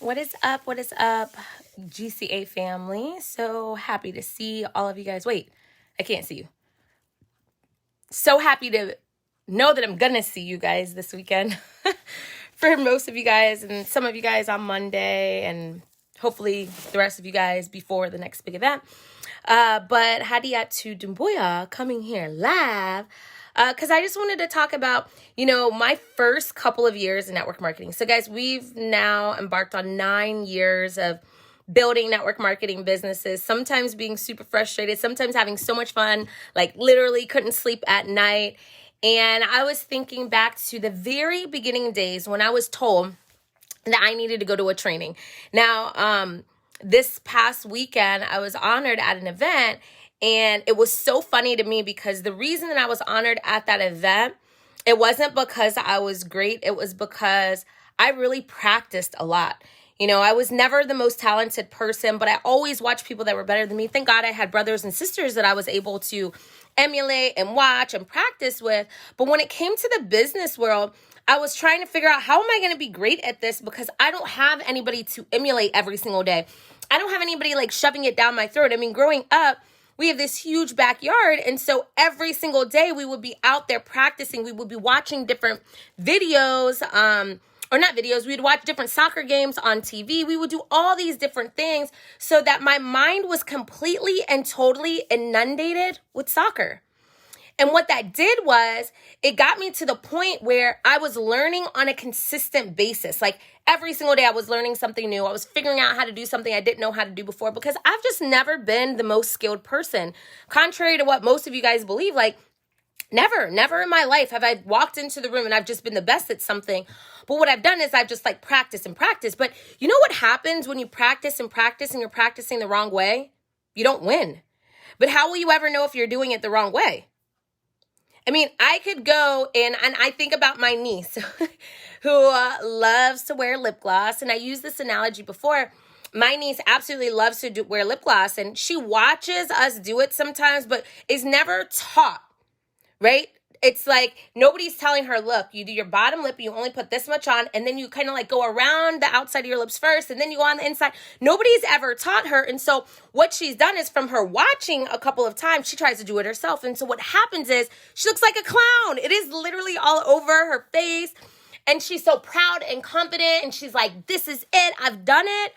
What is up? What is up, GCA family? So happy to see all of you guys. Wait, I can't see you. So happy to know that I'm gonna see you guys this weekend. For most of you guys, and some of you guys on Monday, and hopefully the rest of you guys before the next big event. But Hadiatu Dumbuya coming here live. Because I just wanted to talk about, my first couple of years in network marketing. So guys, we've now embarked on 9 years of building network marketing businesses, sometimes being super frustrated, sometimes having so much fun, like literally couldn't sleep at night. And I was thinking back to the beginning days when I was told that I needed to go to a training. Now, this past weekend, I was honored at an event. And it was so funny to me because the reason that I was honored at that event, it wasn't because I was great. It was because I really practiced a lot. I was never the most talented person, but I always watched people that were better than me. Thank God I had brothers and sisters that I was able to emulate and watch and practice with. But when it came to the business world, I was trying to figure out, how am I going to be great at this? Because I don't have anybody to emulate every single day. I don't have anybody like shoving it down my throat. I mean, growing up, we have this huge backyard. And so every single day we would be out there practicing. We would be watching different videos, or not videos. We'd watch different soccer games on TV. We would do all these different things so that my mind was completely and totally inundated with soccer. And what that did was it got me to the point where I was learning on a consistent basis. Like every single day I was learning something new. I was figuring out how to do something I didn't know how to do before because I've just never been the most skilled person. Contrary to what most of you guys believe, like never in my life have I walked into the room and I've just been the best at something. But what I've done is I've just like practiced and practiced. But you know what happens when you practice and practice and you're practicing the wrong way? You don't win. But how will you ever know if you're doing it the wrong way? I mean, I could go and I think about my niece who loves to wear lip gloss. And I used this analogy before. My niece absolutely loves to wear lip gloss and she watches us do it sometimes, but is never taught, right? It's like nobody's telling her, look, you do your bottom lip, you only put this much on, and then you kind of like go around the outside of your lips first, and then you go on the inside. Nobody's ever taught her. And so what she's done is from her watching a couple of times, she tries to do it herself. And so what happens is she looks like a clown. It is literally all over her face. And she's so proud and confident. And she's like, this is it. I've done it.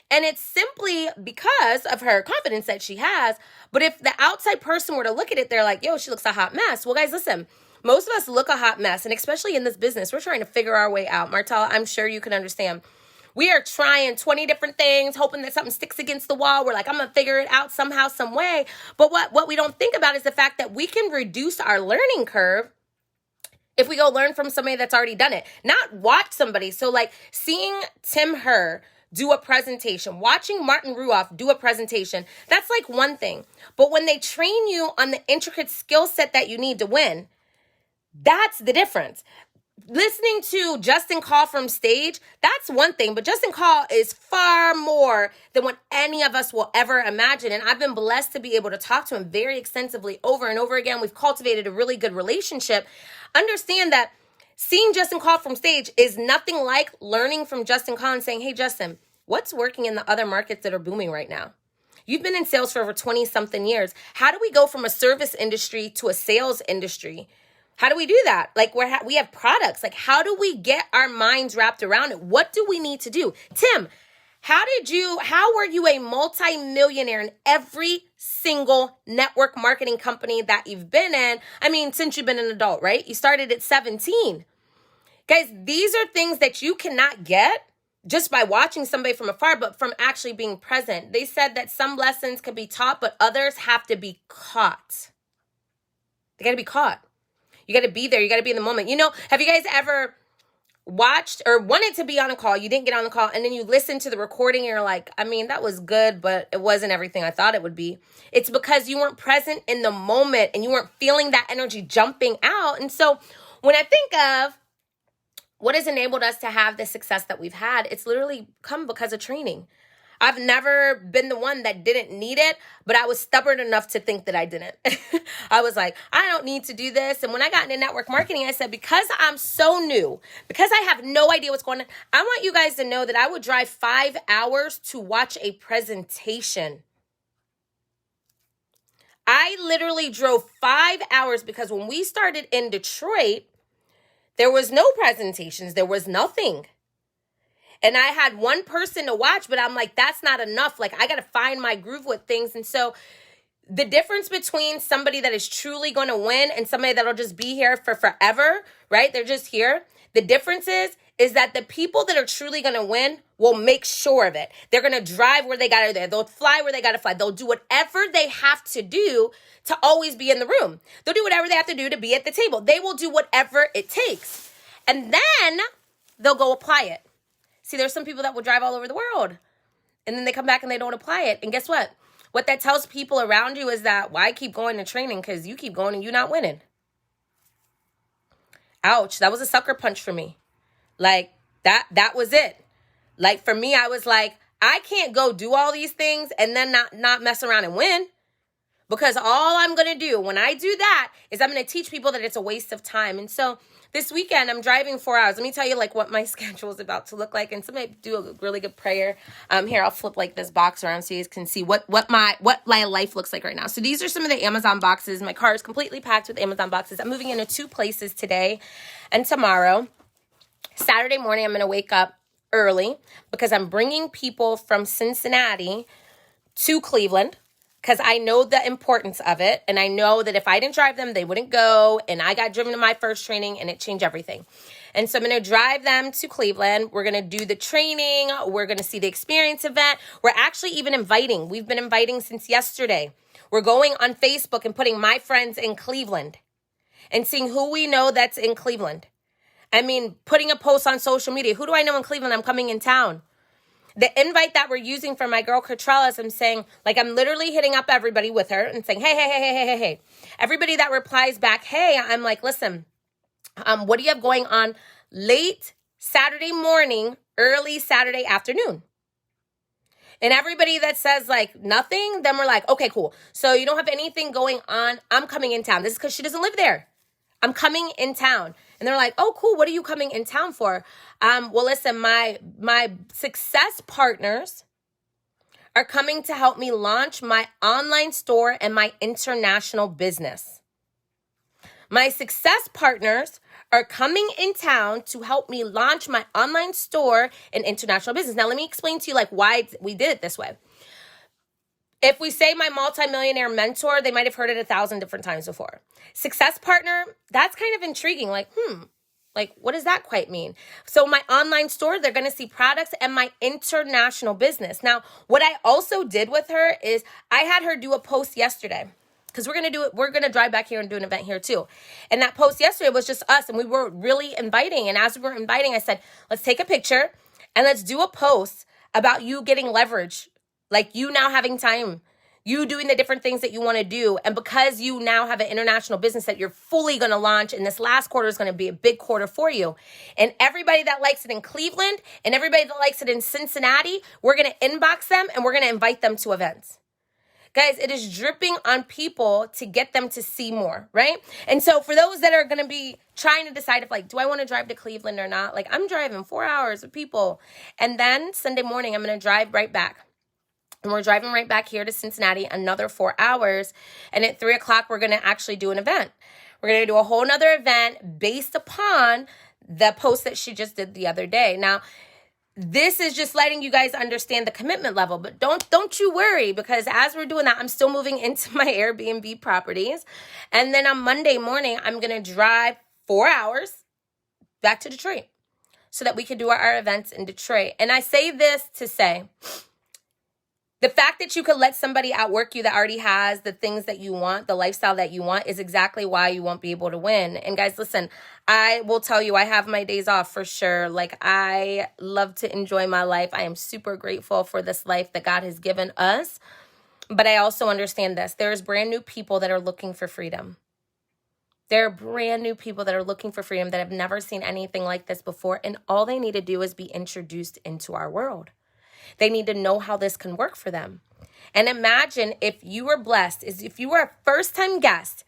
And it's simply because of her confidence that she has. But if the outside person were to look at it, they're like, yo, she looks a hot mess. Well, guys, listen, most of us look a hot mess. And especially in this business, we're trying to figure our way out. Martella, I'm sure you can understand. We are trying 20 different things, hoping that something sticks against the wall. We're like, I'm going to figure it out somehow, some way. But what we don't think about is the fact that we can reduce our learning curve if we go learn from somebody that's already done it, not watch somebody. So like seeing Tim Herr do a presentation, watching Martin Ruoff do a presentation, that's like one thing. But when they train you on the intricate skill set that you need to win, that's the difference. Listening to Justin Call from stage, that's one thing, but Justin Call is far more than what any of us will ever imagine. And I've been blessed to be able to talk to him very extensively over and over again. We've cultivated a really good relationship. Understand that seeing Justin Call from stage is nothing like learning from Justin Call and saying, hey, Justin, what's working in the other markets that are booming right now? You've been in sales for over 20-something years. How do we go from a service industry to a sales industry? How do we do that? Like we have products. Like how do we get our minds wrapped around it? What do we need to do? Tim, how were you a multi-millionaire in every single network marketing company that you've been in? I mean, since you've been an adult, right? You started at 17. Guys, these are things that you cannot get just by watching somebody from afar, but from actually being present. They said that some lessons can be taught, but others have to be caught. They got to be caught. You got to be there. You got to be in the moment. Have you guys ever watched or wanted to be on a call? You didn't get on the call and then you listen to the recording and you're like, I mean, that was good, but it wasn't everything I thought it would be. It's because you weren't present in the moment and you weren't feeling that energy jumping out. And so when I think of what has enabled us to have the success that we've had, it's literally come because of training. I've never been the one that didn't need it, but I was stubborn enough to think that I didn't. I was like, I don't need to do this. And when I got into network marketing, I said, because I'm so new, because I have no idea what's going on, I want you guys to know that I would drive 5 hours to watch a presentation. I literally drove 5 hours because when we started in Detroit, there was no presentations. There was nothing. And I had one person to watch, but I'm like, that's not enough. Like, I got to find my groove with things. And so the difference between somebody that is truly going to win and somebody that'll just be here for forever, right? They're just here. The difference is that the people that are truly going to win will make sure of it. They're going to drive where they got to there. They'll fly where they got to fly. They'll do whatever they have to do to always be in the room. They'll do whatever they have to do to be at the table. They will do whatever it takes. And then they'll go apply it. See, there's some people that will drive all over the world and then they come back and they don't apply it. And guess what? What that tells people around you is that, why keep going to training? Because you keep going and you're not winning. Ouch. That was a sucker punch for me. Like, that was it. Like, for me, I was like, I can't go do all these things and then not mess around and win. Because all I'm going to do when I do that is I'm going to teach people that it's a waste of time. And so this weekend, I'm driving 4 hours. Let me tell you like what my schedule is about to look like. And somebody do a really good prayer. Here, I'll flip like this box around so you guys can see what my life looks like right now. So these are some of the Amazon boxes. My car is completely packed with Amazon boxes. I'm moving into 2 places today and tomorrow. Saturday morning, I'm going to wake up early because I'm bringing people from Cincinnati to Cleveland, because I know the importance of it. And I know that if I didn't drive them, they wouldn't go. And I got driven to my first training and it changed everything. And so I'm going to drive them to Cleveland. We're going to do the training. We're going to see the experience event. We're actually even inviting. We've been inviting since yesterday. We're going on Facebook and putting my friends in Cleveland and seeing who we know that's in Cleveland. I mean, putting a post on social media. Who do I know in Cleveland? I'm coming in town. The invite that we're using for my girl Catrellis, I'm saying, like, I'm literally hitting up everybody with her and saying, hey. Everybody that replies back, hey, I'm like, listen, what do you have going on late Saturday morning, early Saturday afternoon? And everybody that says like nothing, then we're like, okay, cool. So you don't have anything going on. I'm coming in town. This is because she doesn't live there. I'm coming in town. And they're like, oh, cool. What are you coming in town for? Well, listen, my success partners are coming to help me launch my online store and my international business. My success partners are coming in town to help me launch my online store and international business. Now, let me explain to you like why we did it this way. If we say my multimillionaire mentor, they might have heard it 1,000 different times before. Success partner, that's kind of intriguing. Like, like what does that quite mean? So my online store, they're going to see products and my international business. Now, what I also did with her is I had her do a post yesterday because we're going to do it. We're going to drive back here and do an event here too. And that post yesterday was just us and we were really inviting. And as we were inviting, I said, let's take a picture and let's do a post about you getting leverage. Like you now having time, you doing the different things that you want to do. And because you now have an international business that you're fully going to launch, and this last quarter is going to be a big quarter for you. And everybody that likes it in Cleveland and everybody that likes it in Cincinnati, we're going to inbox them and we're going to invite them to events. Guys, it is dripping on people to get them to see more, right? And so for those that are going to be trying to decide if like, do I want to drive to Cleveland or not? Like I'm driving 4 hours with people. And then Sunday morning, I'm going to drive right back. And we're driving right back here to Cincinnati, another 4 hours. And at 3 o'clock, we're going to actually do an event. We're going to do a whole nother event based upon the post that she just did the other day. Now, this is just letting you guys understand the commitment level, but don't you worry, because as we're doing that, I'm still moving into my Airbnb properties. And then on Monday morning, I'm going to drive 4 hours back to Detroit so that we can do our events in Detroit. And I say this to say, the fact that you could let somebody outwork you that already has the things that you want, the lifestyle that you want, is exactly why you won't be able to win. And guys, listen, I will tell you, I have my days off for sure. Like I love to enjoy my life. I am super grateful for this life that God has given us. But I also understand this. There's brand new people that are looking for freedom. There are brand new people that are looking for freedom that have never seen anything like this before. And all they need to do is be introduced into our world. They need to know how this can work for them. And imagine if you were blessed, if you were a first-time guest,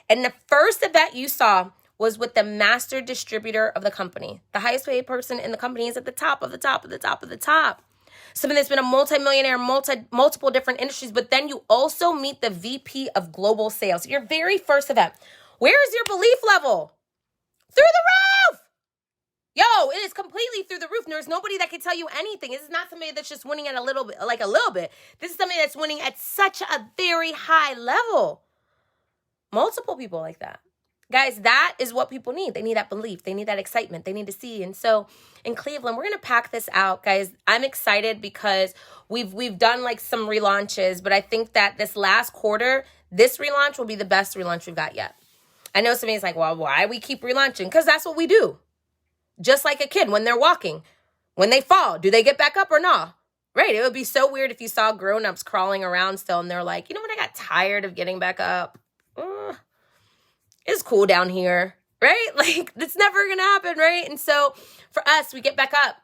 and the first event you saw was with the master distributor of the company. The highest paid person in the company is at the top of the top of the top of the top. Somebody that's been a multimillionaire, multiple different industries, but then you also meet the VP of global sales. Your very first event. Where is your belief level? Through the roof! Yo, it is completely through the roof. There's nobody that can tell you anything. This is not somebody that's just winning at a little bit, like a little bit. This is somebody that's winning at such a very high level. Multiple people like that. Guys, that is what people need. They need that belief. They need that excitement. They need to see. And so in Cleveland, we're going to pack this out, guys. I'm excited because we've done like some relaunches, but I think that this last quarter, this relaunch will be the best relaunch we've got yet. I know somebody's like, well, why we keep relaunching? Because that's what we do. Just like a kid when they're walking. When they fall, do they get back up or not? Right. It would be so weird if you saw grown-ups crawling around still and they're like, you know what? I got tired of getting back up. It's cool down here, right? Like, it's never going to happen, right? And so for us, we get back up.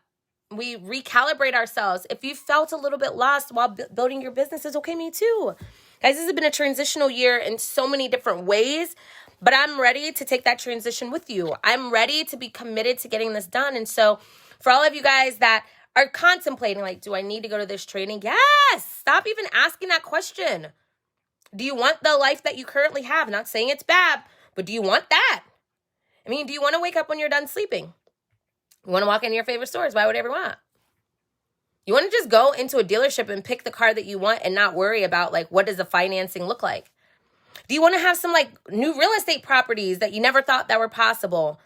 We recalibrate ourselves. If you felt a little bit lost while building your business, it's okay, me too. Guys, this has been a transitional year in so many different ways, but I'm ready to take that transition with you. I'm ready to be committed to getting this done. And so for all of you guys that are contemplating, like, do I need to go to this training? Yes. Stop even asking that question. Do you want the life that you currently have? Not saying it's bad, but do you want that? I mean, do you want to wake up when you're done sleeping? You want to walk into your favorite stores? Buy whatever you want. You want to just go into a dealership and pick the car that you want and not worry about, like, what does the financing look like? Do you want to have some, like, new real estate properties that you never thought that were possible?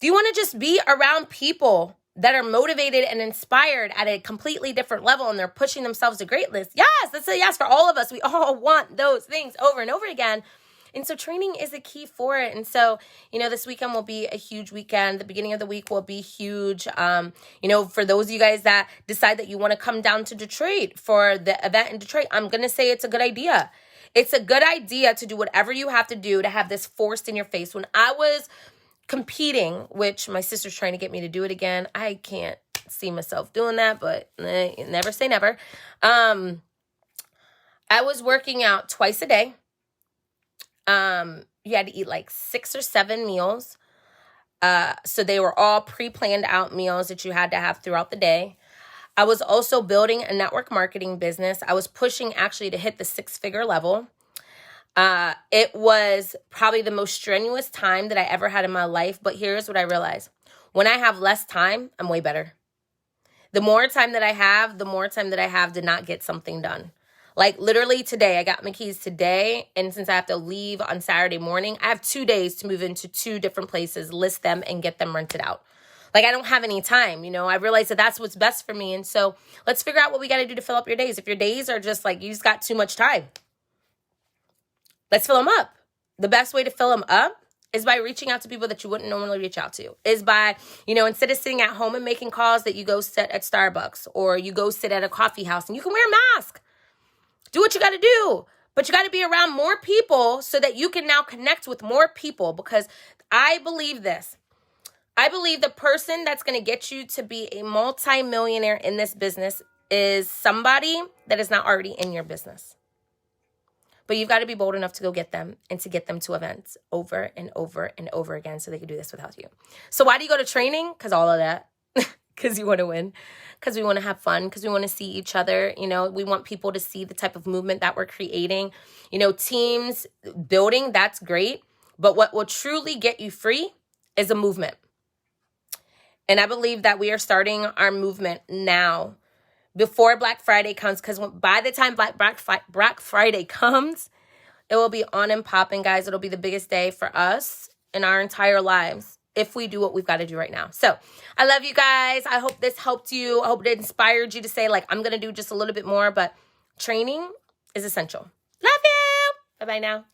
Do you want to just be around people that are motivated and inspired at a completely different level and they're pushing themselves to greatness? Yes, that's a yes for all of us. We all want those things over and over again. And so training is a key for it. And so, this weekend will be a huge weekend. The beginning of the week will be huge. For those of you guys that decide that you want to come down to Detroit for the event in Detroit, I'm going to say it's a good idea. It's a good idea to do whatever you have to do to have this forced in your face. When I was competing, which my sister's trying to get me to do it again, I can't see myself doing that, but never say never. I was working out twice a day. You had to eat like 6 or 7 meals. So they were all pre-planned out meals that you had to have throughout the day. I was also building a network marketing business. I was pushing actually to hit the 6-figure level. It was probably the most strenuous time that I ever had in my life. But here's what I realized. When I have less time, I'm way better. The more time that I have, to not get something done. Like literally today, I got my keys today. And since I have to leave on Saturday morning, I have 2 days to move into 2 different places, list them, and get them rented out. Like, I don't have any time, I realize that that's what's best for me. And so let's figure out what we got to do to fill up your days. If your days are just like, you just got too much time, let's fill them up. The best way to fill them up is by reaching out to people that you wouldn't normally reach out to. Is by, instead of sitting at home and making calls, that you go sit at Starbucks or you go sit at a coffee house and you can wear a mask. Do what you got to do. But you got to be around more people so that you can now connect with more people, because I believe this. I believe the person that's going to get you to be a multi-millionaire in this business is somebody that is not already in your business. But you've got to be bold enough to go get them and to get them to events over and over and over again so they can do this without you. So why do you go to training? Because all of that. Because you want to win. Because we want to have fun. Because we want to see each other. We want people to see the type of movement that we're creating. Teams building, that's great. But what will truly get you free is a movement. And I believe that we are starting our movement now before Black Friday comes, because by the time Black Friday comes, it will be on and popping, guys. It'll be the biggest day for us in our entire lives if we do what we've got to do right now. So I love you guys. I hope this helped you. I hope it inspired you to say, like, I'm going to do just a little bit more, but training is essential. Love you. Bye-bye now.